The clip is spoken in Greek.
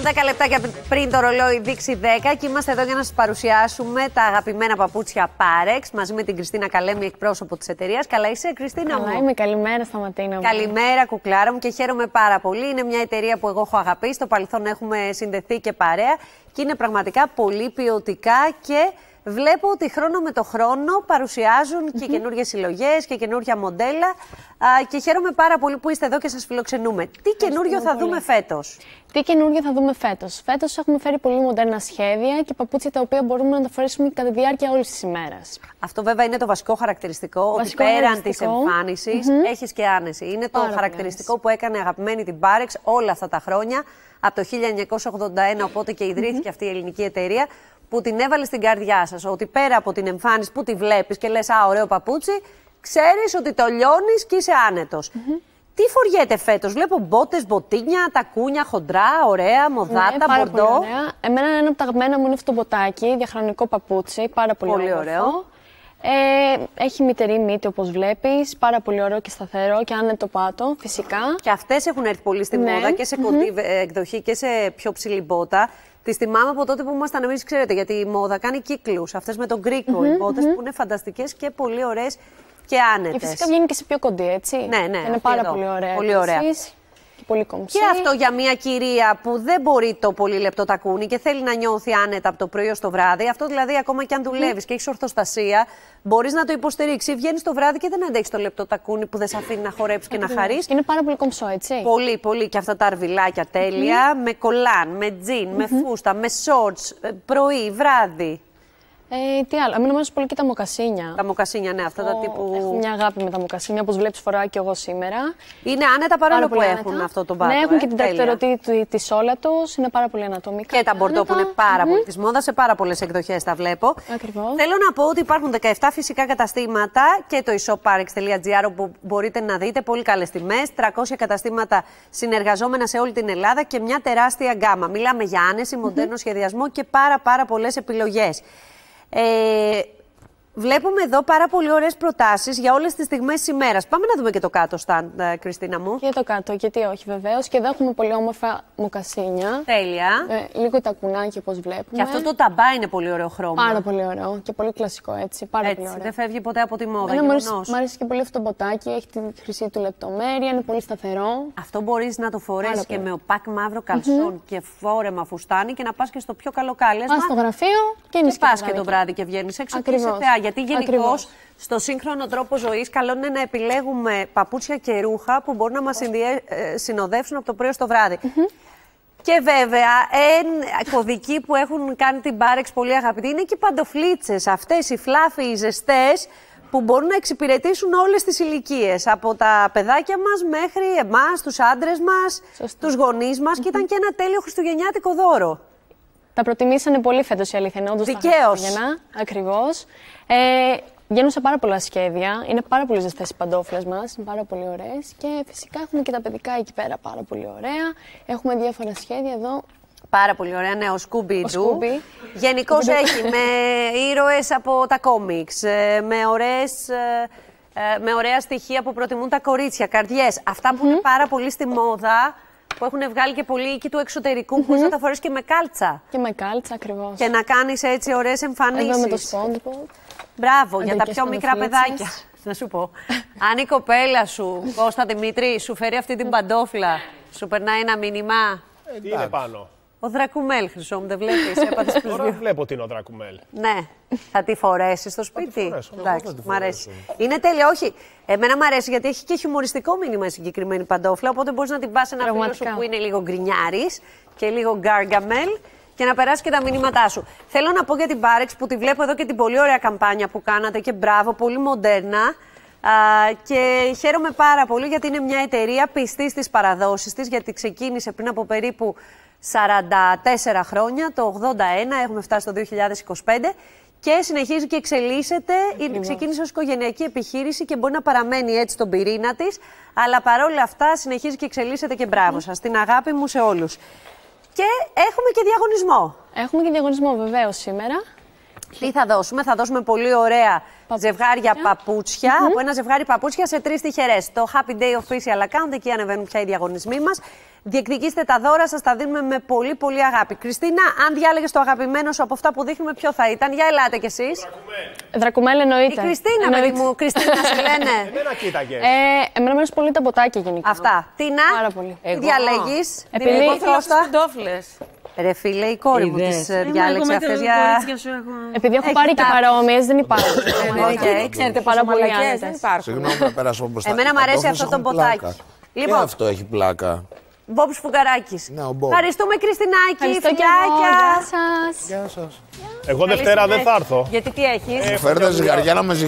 10 λεπτάκια πριν το ρολόι δείξει 10 και είμαστε εδώ για να σας παρουσιάσουμε τα αγαπημένα παπούτσια Parex μαζί με την Κριστίνα Καλέμη, εκπρόσωπο της εταιρείας. Καλά είσαι, Κριστίνα μου? Καλά είμαι, καλημέρα Σταματίνα μου. Καλημέρα, κουκλάρα μου, και χαίρομαι πάρα πολύ. Είναι μια εταιρεία που εγώ έχω αγαπήσει, στο παρελθόν έχουμε συνδεθεί και παρέα και είναι πραγματικά πολύ ποιοτικά και βλέπω ότι χρόνο με το χρόνο παρουσιάζουν και καινούργιες συλλογές και καινούργια μοντέλα και χαίρομαι πάρα πολύ που είστε εδώ και σας φιλοξενούμε. Τι καινούργιο θα δούμε φέτος? Τι καινούργιο θα δούμε φέτος? Φέτος έχουμε φέρει πολύ μοντέρνα σχέδια και παπούτσια τα οποία μπορούμε να τα φορέσουμε κατά τη διάρκεια όλης της ημέρας. Αυτό βέβαια είναι το βασικό χαρακτηριστικό, ότι πέραν της εμφάνισης έχεις και άνεση. Είναι το χαρακτηριστικό που έκανε αγαπημένη την Parex όλα αυτά τα χρόνια, από το 1981, οπότε και ιδρύθηκε αυτή η ελληνική εταιρεία, που την έβαλε στην καρδιά σας, ότι πέρα από την εμφάνιση που τη βλέπεις και λες «Α, ωραίο παπούτσι», ξέρεις ότι το λιώνεις και είσαι άνετος. Τι φοριέται φέτος? Βλέπω μπότες, μποτίνια, τακούνια, χοντρά, ωραία, μοδάτα, μπορντό. Εμένα ένα από τα αγαπημένα μου είναι αυτό το μποτάκι, διαχρονικό παπούτσι, πάρα πολύ ωραίο. Έχει μυτερή μύτη όπως βλέπεις, πάρα πολύ ωραίο και σταθερό και άνετο πάτο, φυσικά. Και αυτές έχουν έρθει πολύ στη μόδα και σε κοντή εκδοχή και σε πιο ψηλή μπότα. Τις θυμάμαι από τότε που ήμασταν εμείς, ξέρετε, γιατί η μόδα κάνει κύκλους. Αυτές με τον γκρίκο, οι μπότες που είναι φανταστικές και πολύ ωραίες και άνετες. Και φυσικά βγαίνει και σε πιο κοντή, έτσι. Ναι, είναι πάρα πολύ ωραία. Πολύ ωραία. Και πολύ κομψή. Και αυτό για μια κυρία που δεν μπορεί το πολύ λεπτό τακούνι και θέλει να νιώθει άνετα από το πρωί ως το βράδυ. Αυτό δηλαδή, ακόμα και αν δουλεύεις και έχεις ορθοστασία, μπορείς να το υποστηρίξεις. Βγαίνεις το βράδυ και δεν αντέχεις το λεπτό τακούνι που δεν σε αφήνει να χορέψεις και να χαρείς. Είναι πάρα πολύ κομψό, έτσι. Πολύ, πολύ. Και αυτά τα αρβιλάκια τέλεια, με κολάν, με τζιν, με φούστα, με σόρτς, πρωί, βράδυ. Τι άλλο, εμένα μου αρέσουν πολύ και τα μοκασίνια. Τα μοκασίνια, ναι, αυτά τα τύπου. Έχω μια αγάπη με τα μοκασίνια, όπως βλέπεις φοράω και εγώ σήμερα. Είναι άνετα παρόλο που έχουν αυτό το πάτο. Ναι, έχουν και την ταχυτερωτή της όλα τους, είναι πάρα πολύ ανατομικά. Και τα μπορντό που είναι πάρα πολύ της μόδας, σε πάρα πολλές εκδοχές τα βλέπω. Ακριβώς. Θέλω να πω ότι υπάρχουν 17 φυσικά καταστήματα και το e-shop-parex.gr όπου μπορείτε να δείτε πολύ καλές τιμές, 300 καταστήματα συνεργαζόμενα σε όλη την Ελλάδα και μια τεράστια γκάμα. Μιλάμε για άνεση, μοντέρνο σχεδιασμό και πάρα πολλές επιλογές. Βλέπουμε εδώ πάρα πολύ ωραίες προτάσεις για όλες τις στιγμές της ημέρας. Πάμε να δούμε και το κάτω stand, Κριστίνα μου. Και το κάτω, γιατί όχι βεβαίως. Και εδώ έχουμε πολύ όμορφα μοκασίνια. Τέλεια. Λίγο τακουνάκι όπως βλέπουμε. Και αυτό το ταμπά είναι πολύ ωραίο χρώμα. Πάρα πολύ ωραίο και πολύ κλασικό, έτσι. Πολύ ωραίο. Δεν φεύγει ποτέ από τη μόδα. Μ' αρέσει και πολύ αυτό το μποτάκι, έχει τη χρυσή του λεπτομέρεια, είναι πολύ σταθερό. Αυτό μπορείς να το φορέσεις και με οπάκ μαύρο καλσόν και φόρεμα φουστάνι και να πας και στο πιο καλό κάλεσμα. Πας στο γραφείο και πας και το βράδυ και βγαίνεις έξω και είσαι θεά. Γιατί γενικώς στο σύγχρονο τρόπο ζωής καλό είναι να επιλέγουμε παπούτσια και ρούχα που μπορούν να μας συνοδεύσουν από το πρωί στο βράδυ. Και βέβαια, κωδικοί που έχουν κάνει την Parex πολύ αγαπητή είναι και οι παντοφλίτσες. Αυτές οι φλάφοι, οι ζεστές, που μπορούν να εξυπηρετήσουν όλες τις ηλικίες. Από τα παιδάκια μας μέχρι εμάς, τους άντρες μας, τους γονείς μας. Και ήταν και ένα τέλειο χριστουγεννιάτικο δώρο. Τα προτιμήσανε πολύ φέτος, η αλήθεια είναι, όντως. Δικαίως. Ακριβώς. Βγαίνουν σε πάρα πολλά σχέδια. Είναι πάρα πολύ ζεστές οι παντόφλες μας. Είναι πάρα πολύ ωραίες. Και φυσικά έχουμε και τα παιδικά εκεί πέρα πάρα πολύ ωραία. Έχουμε διάφορα σχέδια εδώ. Πάρα πολύ ωραία, ναι, ο Scooby-Doo. Γενικώς έχει με ήρωες από τα κόμιξ, με ωραία στοιχεία που προτιμούν τα κορίτσια, καρδιές. Αυτά που είναι πάρα πολύ στη μόδα, που έχουν βγάλει και πολύ εκεί του εξωτερικού, που μπορείς να τα φορέσεις και με κάλτσα. Και με κάλτσα, ακριβώς. Και να κάνεις έτσι ωραίες εμφανίσεις. Εδώ με το SpongeBob. Μπράβο, για τα πιο μικρά παιδάκια. Να σου πω, αν η κοπέλα σου, Κώστα Δημήτρη, σου φέρει αυτή την παντόφλα, σου περνάει ένα μήνυμα. Τι είναι πάνω? Ο Δρακουμέλ, Χρυσό μου, δεν βλέπεις? Τώρα βλέπω τι είναι ο Δρακουμέλ. Ναι. Θα τη φορέσεις στο σπίτι? Εντάξει, μ' αρέσει. Είναι τέλεια, όχι. Εμένα μ' αρέσει γιατί έχει και χιουμοριστικό μήνυμα η συγκεκριμένη παντόφλα. Οπότε μπορείς να την πας σε ένα φίλο σου που είναι λίγο γκρινιάρης και λίγο γκάργαμελ και να περάσει και τα μηνύματά σου. Θέλω να πω για την Parex που τη βλέπω εδώ και την πολύ ωραία καμπάνια που κάνατε και μπράβο, πολύ μοντέρνα. Και χαίρομαι πάρα πολύ γιατί είναι μια εταιρεία πιστή στις παραδόσεις της, γιατί ξεκίνησε πριν από περίπου 44 χρόνια, το 81, έχουμε φτάσει το 2025 και συνεχίζει και εξελίσσεται. Ξεκίνησε ως οικογενειακή επιχείρηση και μπορεί να παραμένει έτσι στον πυρήνα της, αλλά παρόλα αυτά συνεχίζει και εξελίσσεται και μπράβο σας. Την αγάπη μου σε όλους. Και έχουμε και διαγωνισμό. Έχουμε και διαγωνισμό βεβαίως σήμερα. Τι θα δώσουμε? Θα δώσουμε πολύ ωραία ζευγάρια παπούτσια. Από ένα ζευγάρι παπούτσια σε 3 τυχερές. Το Happy Day Official Account, εκεί ανεβαίνουν πια οι διαγωνισμοί μας. Διεκδικήστε τα δώρα σας, τα δίνουμε με πολύ πολύ αγάπη. Κριστίνα, αν διάλεγες το αγαπημένο σου από αυτά που δείχνουμε, ποιο θα ήταν? Για ελάτε κι εσείς. Δρακουμέλ εννοείται. Η Κριστίνα, παιδί μου. Κριστίνα σε λένε. Εμένα κοίταγες. Εμένα μου αρέσει πολύ τα ποτάκια γενικά. Αυτά. Τίνα, Πάρα πολύ. τι διαλέγεις? Επειδή θέλω τις παντόφλες. Ρε φίλε, η κόρη μου τις διάλεξε αυτές για... Επειδή έχω πάρει και παρόμοιες, δεν υπάρχουν. Ξέρετε πάρα πολύ δεν υπάρχουν. Συγγνώμη να περάσω μπροστά. Εμένα μου αρέσει αυτό το ποτάκι. Λοιπόν, αυτό έχει πλάκα. Μπόμπ Σφουγγαράκης. Ναι, ο Μπομπ. Ευχαριστούμε, Κριστινάκη. Φιλάκια. Γεια Γεια σας. Γεια σας. Εγώ Δευτέρα δεν θα έρθω. Γιατί τι έχεις? Φέρτε ζυγαριά να με ζυγάρει.